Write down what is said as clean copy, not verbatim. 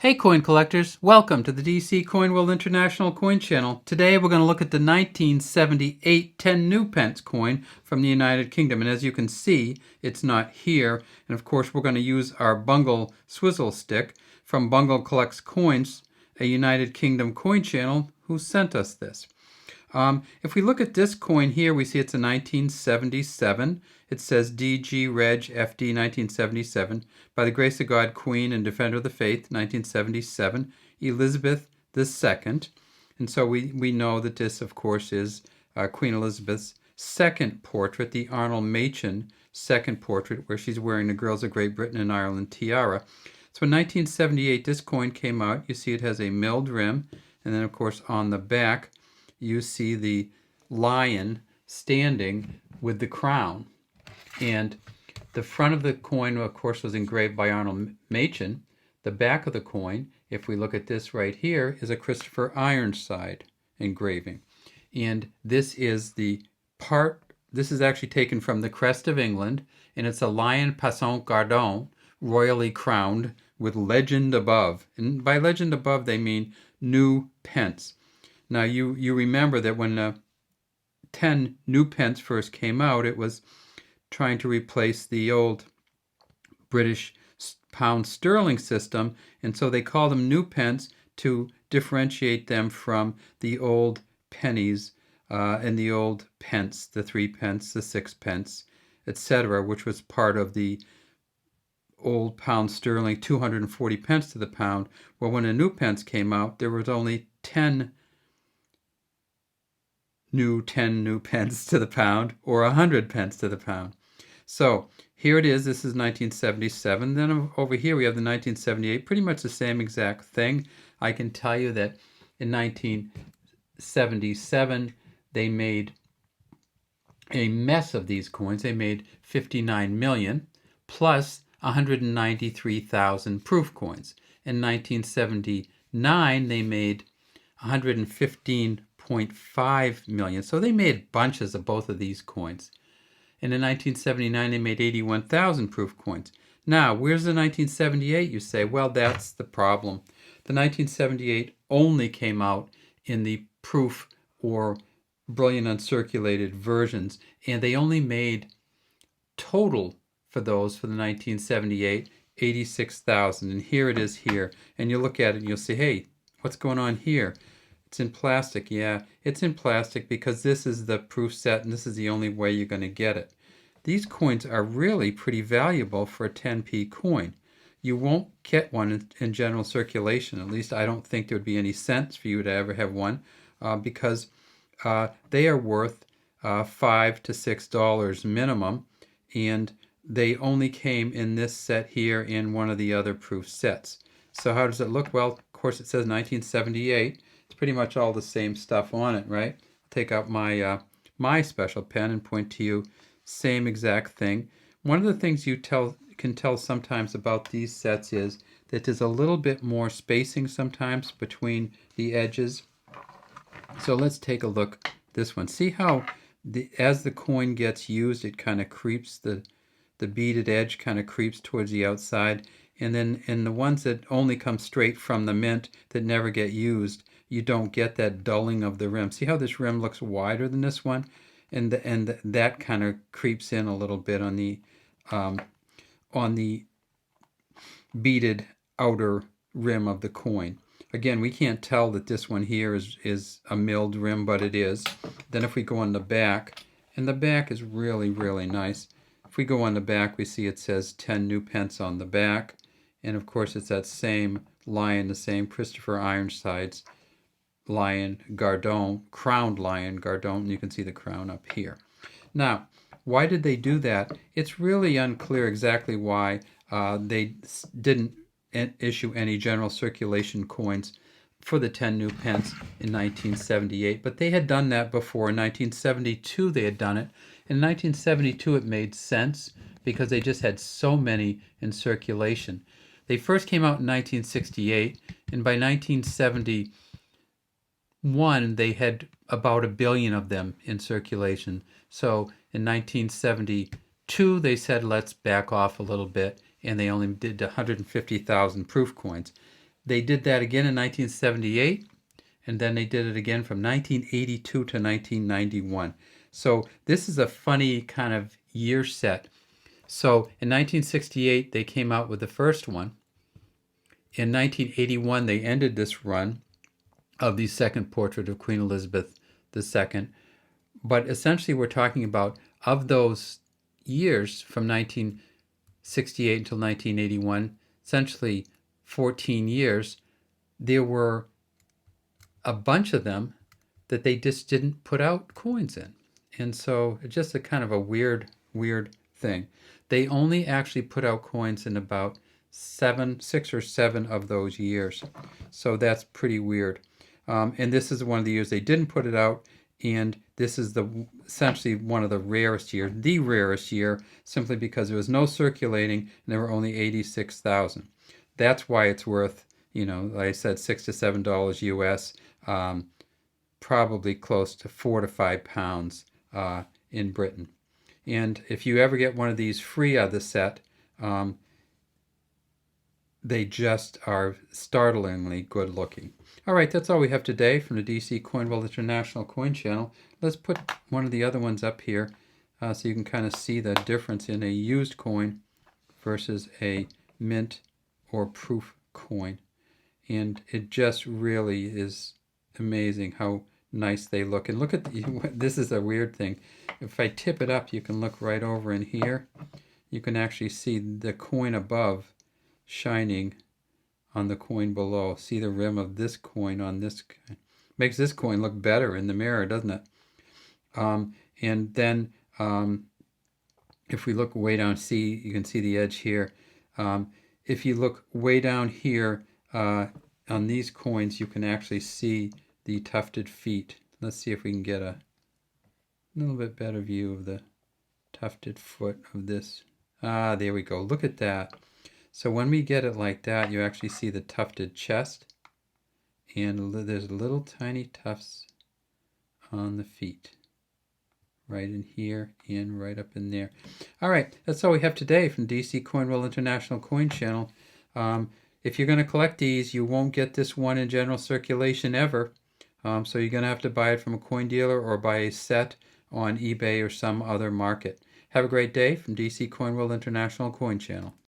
Hey coin collectors, welcome to the DC Coin World International Coin Channel. Today we're going to look at the 1978 10 new pence coin from the United Kingdom. And as you can see, it's not here. And of course we're going to use our Bungle swizzle stick from Bungle Collects Coins, a United Kingdom coin channel who sent us this. If we look at this coin here, we see it's a 1977. It says DG Reg FD 1977. By the grace of God, Queen and Defender of the Faith, 1977. Elizabeth II. And so we know that this, of course, is Queen Elizabeth's second portrait, the Arnold Machen second portrait, where she's wearing the Girls of Great Britain and Ireland tiara. So in 1978, this coin came out. You see it has a milled rim. And then, of course, on the back, you see the lion standing with the crown. And the front of the coin, of course, was engraved by Arnold Machen. The back of the coin, if we look at this right here, is a Christopher Ironside engraving. And this is this is actually taken from the crest of England, and it's a lion passant gardon, royally crowned, with legend above. And by legend above, they mean new pence. Now, you remember that when 10 new pence first came out, it was trying to replace the old British pound sterling system, and so they called them new pence to differentiate them from the old pennies and the old pence, the 3 pence, the 6 pence, etc., which was part of the old pound sterling, 240 pence to the pound. Well, when a new pence came out, there was only 10 new pence to the pound, or 100 pence to the pound. So here it is. This is 1977. Then over here we have the 1978, pretty much the same exact thing. I can tell you that in 1977 they made a mess of these coins. They made 59 million plus 193,000 proof coins. In 1979 they made 115.5 million. So they made bunches of both of these coins. And in 1979, they made 81,000 proof coins. Now, where's the 1978? You say, well, that's the problem. The 1978 only came out in the proof or brilliant uncirculated versions, and they only made total for those for the 1978, 86,000. And here it is here. And you look at it and you'll say, hey, what's going on here? It's in plastic. Yeah, it's in plastic because this is the proof set and this is the only way you're going to get it. These coins are really pretty valuable for a 10p coin. You won't get one in general circulation. At least I don't think there would be any sense for you to ever have one because they are worth $5 to $6 minimum, and they only came in this set here in one of the other proof sets. So how does it look? Well, of course it says 1978. It's pretty much all the same stuff on it, right? I'll take out my my special pen and point to you. Same exact thing. One of the things you can tell sometimes about these sets is that there's a little bit more spacing sometimes between the edges. So let's take a look at this one. See how as the coin gets used, it kind of creeps, the beaded edge kind of creeps towards the outside. And then in the ones that only come straight from the mint that never get used, you don't get that dulling of the rim. See how this rim looks wider than this one? And that kind of creeps in a little bit on the beaded outer rim of the coin. Again, we can't tell that this one here is a milled rim, but it is. Then if we go on the back, and the back is really, really nice. If we go on the back, we see it says 10 new pence on the back. And of course, it's that same lion, the same Christopher Ironside's lion Gardon, crowned lion Gardon, and you can see the crown up here. Now, why did they do that? It's really unclear exactly why they didn't issue any general circulation coins for the 10 new pence in 1978, but they had done that before. In 1972 they had done it. In 1972 it made sense because they just had so many in circulation. They first came out in 1968, and by 1971 they had about 1 billion of them in circulation. So in 1972 they said let's back off a little bit, and they only did 150,000 proof coins. They did that again in 1978, and then they did it again from 1982 to 1991. So this is a funny kind of year set. So in 1968, they came out with the first one. In 1981, they ended this run of the second portrait of Queen Elizabeth II. But essentially, we're talking about, of those years from 1968 until 1981, essentially 14 years, there were a bunch of them that they just didn't put out coins in. And so it's just a kind of a weird thing. They only actually put out coins in about 6 or 7 of those years. So that's pretty weird. And this is one of the years they didn't put it out. And this is essentially one of the rarest years, the rarest year, simply because there was no circulating and there were only 86,000. That's why it's worth, like I said, $6 to $7 US, probably close to 4 to 5 pounds in Britain. And if you ever get one of these free out of the set, they just are startlingly good looking. All right, that's all we have today from the DC Coin World International Coin Channel. Let's put one of the other ones up here so you can kind of see the difference in a used coin versus a mint or proof coin. And it just really is amazing how nice they look. And look at this is a weird thing. If I tip it up, you can look right over in here. You can actually see the coin above shining on the coin below. See the rim of this coin on this. Makes this coin look better in the mirror, doesn't it? And then if we look way down, you can see the edge here. If you look way down here on these coins, you can actually see the tufted feet. Let's see if we can get a little bit better view of the tufted foot of this. There we go. Look at that. So when we get it like that, you actually see the tufted chest, and there's little tiny tufts on the feet. Right in here and right up in there. All right, that's all we have today from DC Coin World International Coin Channel. If you're going to collect these, you won't get this one in general circulation ever. So you're going to have to buy it from a coin dealer or buy a set on eBay or some other market. Have a great day from DC Coin World International Coin Channel.